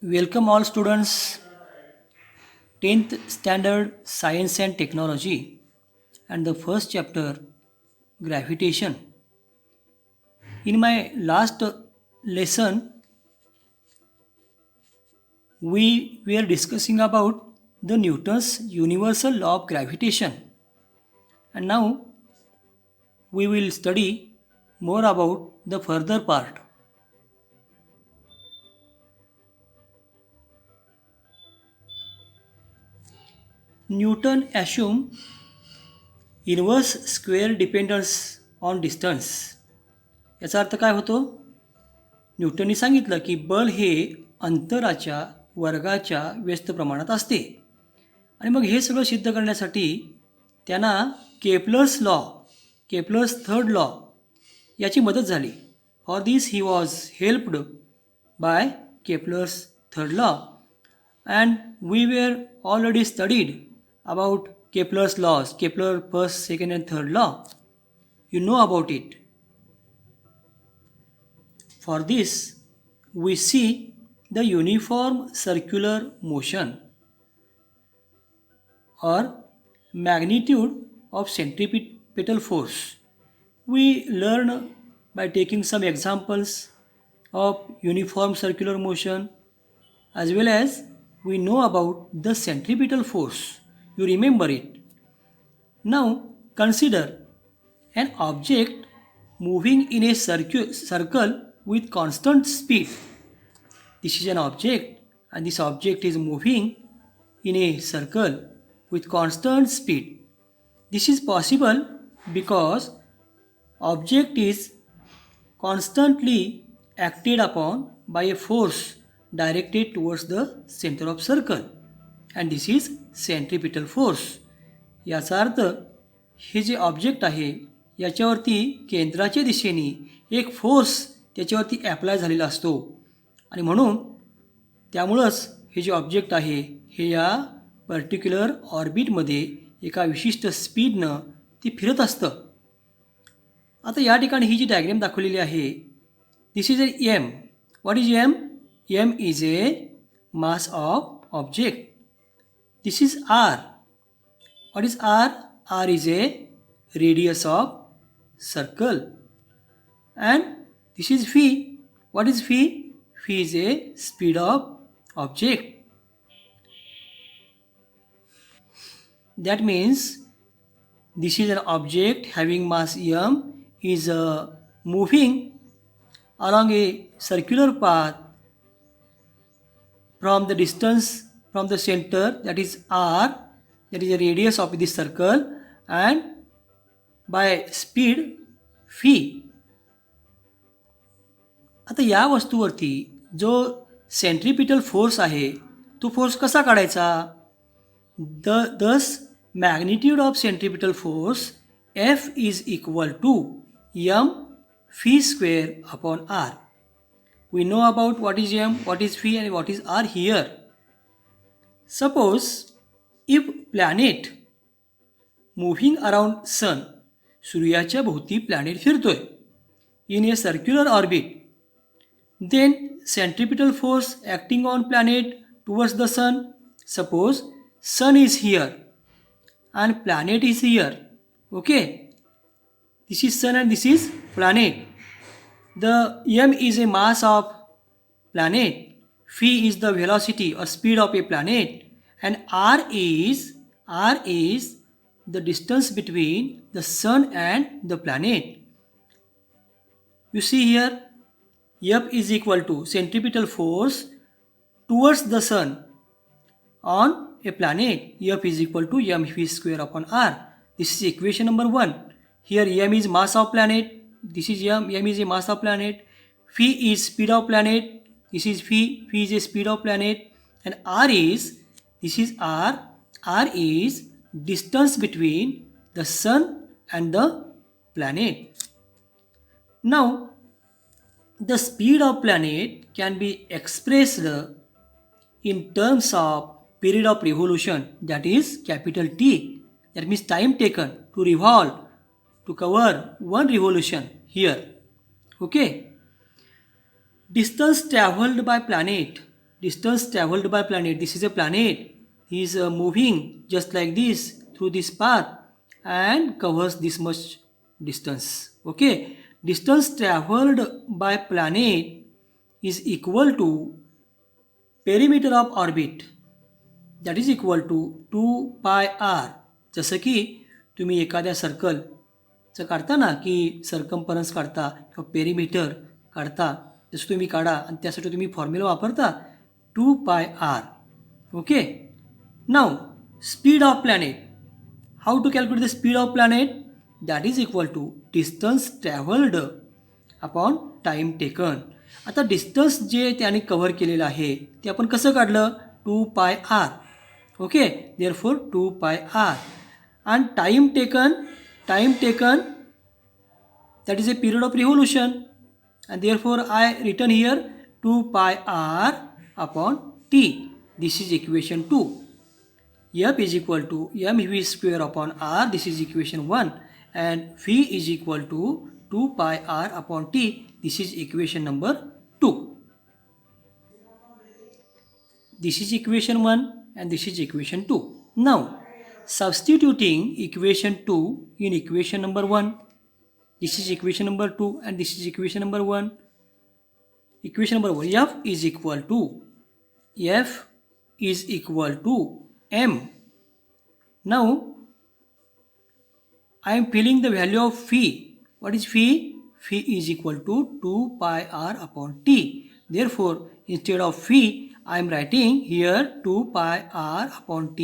Welcome all students, 10th standard science and technology and the first chapter gravitation. In my last lesson we were discussing about the Newton's universal law of gravitation, and now we will study more about the further part. Newton assumed inverse square dependence on distance. याचा अर्थ काय होतो? न्यूटनने सांगितलं की बल हे अंतराच्या वर्गाच्या व्यस्त प्रमाणात असते. आणि मग हे सगळं सिद्ध करण्यासाठी त्यांना केप्लर्स थर्ड लॉ याची मदत झाली. For this he was helped by Kepler's third law, and we were already studied about Kepler's laws, Kepler first, second and third law. You know about it. For this, we see the uniform circular motion or magnitude of centripetal force. We learn by taking some examples of uniform circular motion, as well as we know about the centripetal force. You remember it. Now consider an object moving in a circle with constant speed. This is an object, and this object is moving in a circle with constant speed. This is possible because object is constantly acted upon by a force directed towards the center of circle, and this is centripetal force. याचा अर्थ हे जे object आहे याच्यावरती केंद्राच्या दिशेने एक force त्याच्यावरती apply झालेला असतो, आणि म्हणून त्यामुळंच हे जे ऑब्जेक्ट आहे हे या पर्टिक्युलर ऑर्बिटमध्ये एका विशिष्ट स्पीडनं ती फिरत असतं. आता या ठिकाणी ही जी डायग्राम दाखवलेली आहे, this is a M. What is M? M is a mass of object. This is R. What is R? R is a radius of circle. And this is V. What is V? V is a speed of object. That means this is an object having mass m is moving along a circular path from the distance from the center, that is R, that is the radius of this circle, and by speed v. आता या वस्तूवरती जो centripetal force आहे तो force कसा काढायचा? thus magnitude of centripetal force F is equal to m v square upon R. We know about what is m, what is v, and what is R here. Suppose if planet moving around sun, सूर्याच्या भोवती planet फिरतोय in a circular orbit, then centripetal force acting on planet towards the sun, suppose sun is here and planet is here. Okay, this is sun and this is planet. The m is a mass of planet, v is the velocity or speed of a planet, and r is the distance between the sun and the planet. You see here, F is equal to centripetal force towards the sun on a planet. F is equal to mv square upon r. This is equation number 1. Here m is mass of planet. This is m is a mass of planet. V is speed of planet. This is v is a speed of planet, and this is r is distance between the sun and the planet. Now the speed of planet can be expressed in terms of period of revolution, that is capital T, that means time taken to revolve, to cover one revolution here. Okay, Distance traveled by planet. Distance traveled by planet. This is a planet. He is moving just like this through this path and covers this much distance. Okay. Distance traveled by planet is equal to perimeter of orbit. That is equal to 2 pi r. जसं की तुम्ही एखाद्या सर्कलचं काढता ना की circumference काढता किंवा perimeter काढता, जसं तुम्ही काढा आणि त्यासाठी तुम्ही फॉर्म्युला वापरता 2 pi R. Okay. Now speed of planet. How to calculate the speed of planet? That is equal to distance travelled upon time taken. आता डिस्टन्स जे त्याने कव्हर केलेलं आहे ते आपण कसं काढलं? 2 pi R. Okay. Therefore 2 pi R. and time taken that is a period of revolution, and therefore I written here 2 pi r upon t. This is equation 2. F is equal to mv square upon r. This is equation 1, and v is equal to 2 pi r upon t. This is equation number 2. This is equation 1 and this is equation 2. Now substituting equation 2 in equation number 1, this is equation number 2 and this is equation number 1. Equation number 1, f is equal to m. Now I am filling the value of phi. What is phi? Phi is equal to 2 pi r upon t. Therefore instead of phi I am writing here 2 pi r upon t.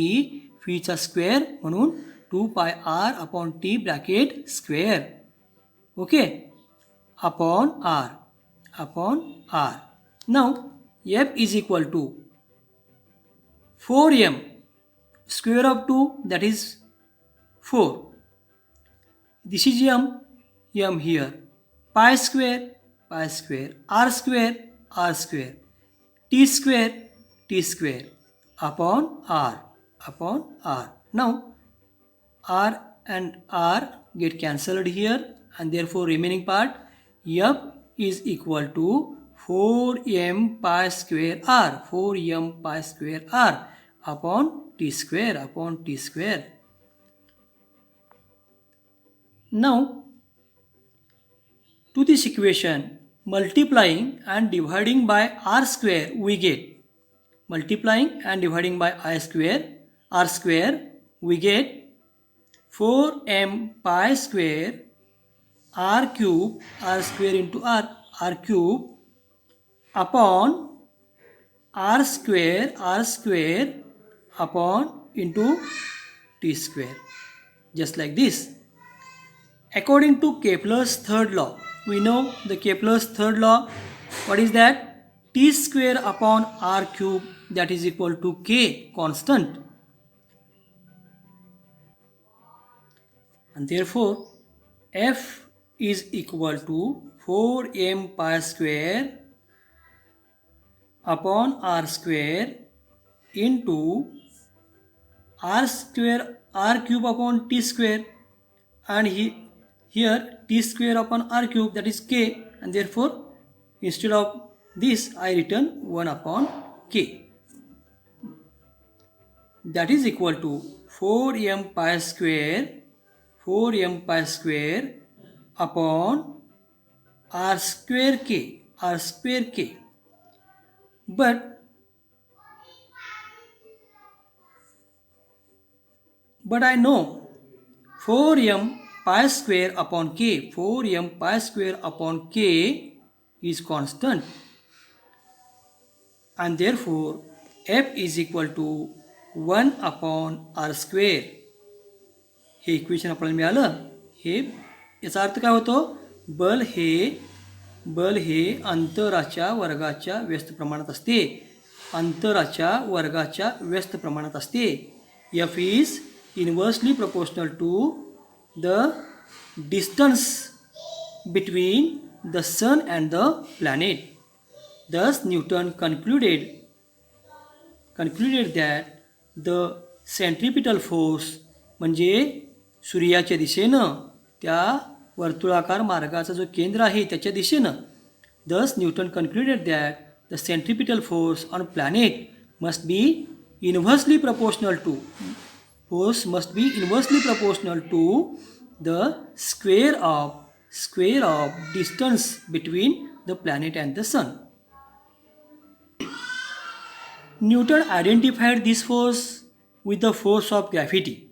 फीचा square म्हणून 2 pi r upon t bracket square. Okay. Upon r. Now F is equal to 4m square of 2 that is 4. This is m here. Pi square r square t square upon r. Now r and r get cancelled here, and therefore remaining part f is equal to 4m pi square r. 4m pi square r upon t square. Now to this equation, multiplying and dividing by r square, we get multiplying and dividing by r square, we get 4m pi square r cube, r square into r cube upon r square upon into t square, just like this. According to Kepler's third law, we know the Kepler's third law. What is that? T square upon r cube, that is equal to k, constant. And therefore f is equal to 4m pi square upon r square into r cube upon t square, and here t square upon r cube, that is k, and therefore instead of this I written 1 upon k. That is equal to 4m pi square upon r square k. But I know 4m pi square upon k is constant, and therefore f is equal to 1 upon r square. Hey equation आपल्याला मिळालं. हे याचा अर्थ काय होतो? बल हे अंतराच्या वर्गाच्या व्यस्त प्रमाणात असते. F is inversely proportional to the distance between the sun and the planet. Thus Newton concluded that the centripetal force म्हणजे सूर्याच्या दिशेनं, त्या वर्तुळाकार मार्गाचा जो केंद्र आहे त्याच्या दिशेनं Thus, Newton concluded that the centripetal force on planet must be inversely proportional to the square of distance between the planet and the sun. Newton identified this force with the force of gravity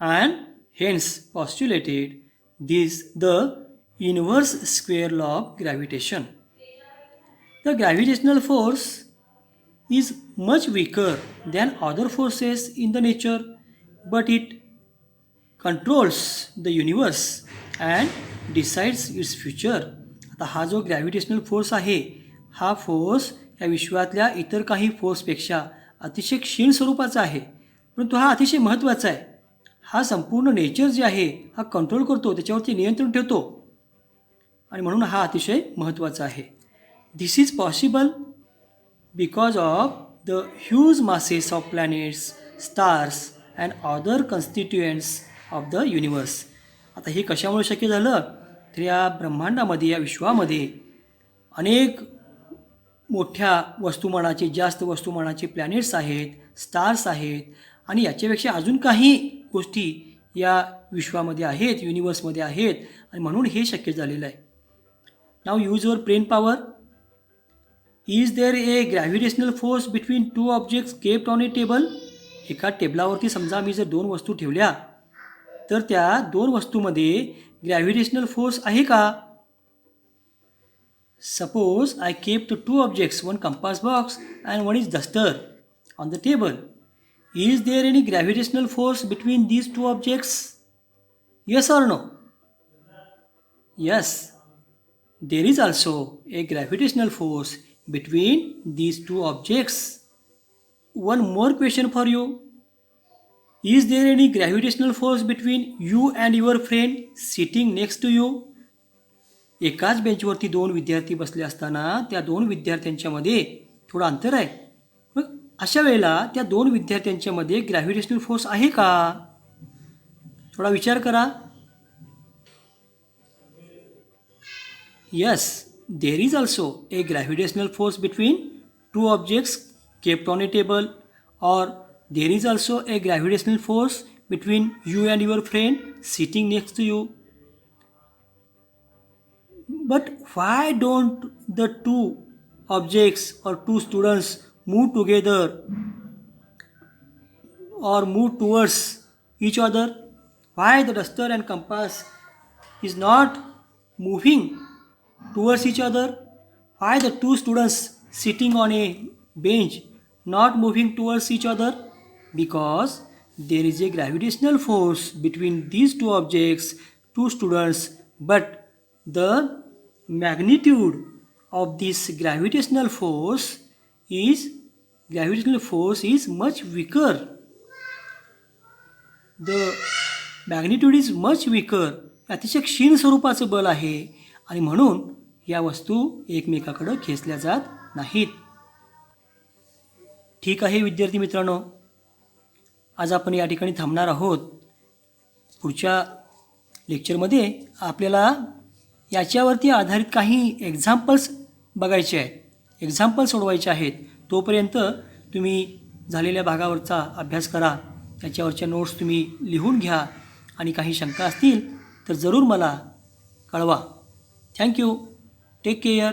and hence postulated the inverse square law of gravitation. The gravitational force is much weaker than other forces in the nature, but it controls the universe and decides its future. आता हा जो gravitational force आहे, हा force या विश्वातल्या इतर काही फोर्सपेक्षा अतिशय क्षीण स्वरूपाचा आहे, परंतु हा अतिशय महत्त्वाचा आहे. हा संपूर्ण नेचर जे आहे हा कंट्रोल करतो, त्याच्यावरती नियंत्रण ठेवतो आणि म्हणून हा अतिशय महत्त्वाचा आहे. This is possible because of the huge masses of planets, stars and other constituents of the universe. आता हे कशामुळे शक्य झालं, तर या ब्रह्मांडामध्ये, या विश्वामध्ये अनेक मोठ्या वस्तुमानाचे, जास्त वस्तुमानाचे प्लॅनेट्स आहेत, स्टार्स आहेत आणि याच्यापेक्षा अजून काही गोष्टी या विश्वामध्ये आहेत, युनिवर्समध्ये आहेत आणि म्हणून हे शक्य झालेलं आहे. Now use your brain power. Is there a gravitational force between two objects kept on a table. एका टेबलावरती समजा मी जर दोन वस्तू ठेवल्या तर त्या दोन वस्तूमध्ये ग्रॅव्हिटेशनल फोर्स आहे का? Suppose I kept two objects, one compass box and one is duster on the table. Is there any gravitational force between these two objects? Yes or no? Yes. There is also a gravitational force between these two objects. One more question for you. Is there any gravitational force between you and your friend sitting next to you? एकाच बेंचवरती दोन विद्यार्थी बसले असताना त्या दोन विद्यार्थ्यांच्यामध्ये थोडं अंतर आहे. मग अशा वेळेला त्या दोन विद्यार्थ्यांच्यामध्ये ग्रॅव्हिटेशनल फोर्स आहे का? थोडा विचार करा. Yes, there is also a gravitational force between two objects kept on a table, और there is also a gravitational force between you and your friend sitting next to you. But why don't the two objects or two students move together or move towards each other? Why the duster and compass is not moving towards each other? Why the two students sitting on a bench not moving towards each other? Because there is a gravitational force between these two objects, two students, but the magnitude of this gravitational force is much weaker. The magnitude is much weaker. अतिशय क्षीण स्वरूपाचं बल आहे आणि म्हणून या वस्तू एकमेकाकडे खेचल्या जात नाहीत. ठीक आहे विद्यार्थी मित्रांनो, आज आपण या ठिकाणी थांबणार आहोत. पुढच्या लेक्चरमध्ये आपल्याला याच्यावरती आधारित काही एक्झाम्पल्स बघायचे आहेत, एक्झाम्पल सोडवायचे आहेत. तोपर्यंत तुम्ही झालेल्या भागावरचा अभ्यास करा, त्याच्यावरच्या नोट्स तुम्ही लिहून घ्या आणि काही शंका असतील तर जरूर मला कळवा. थँक्यू. Take care.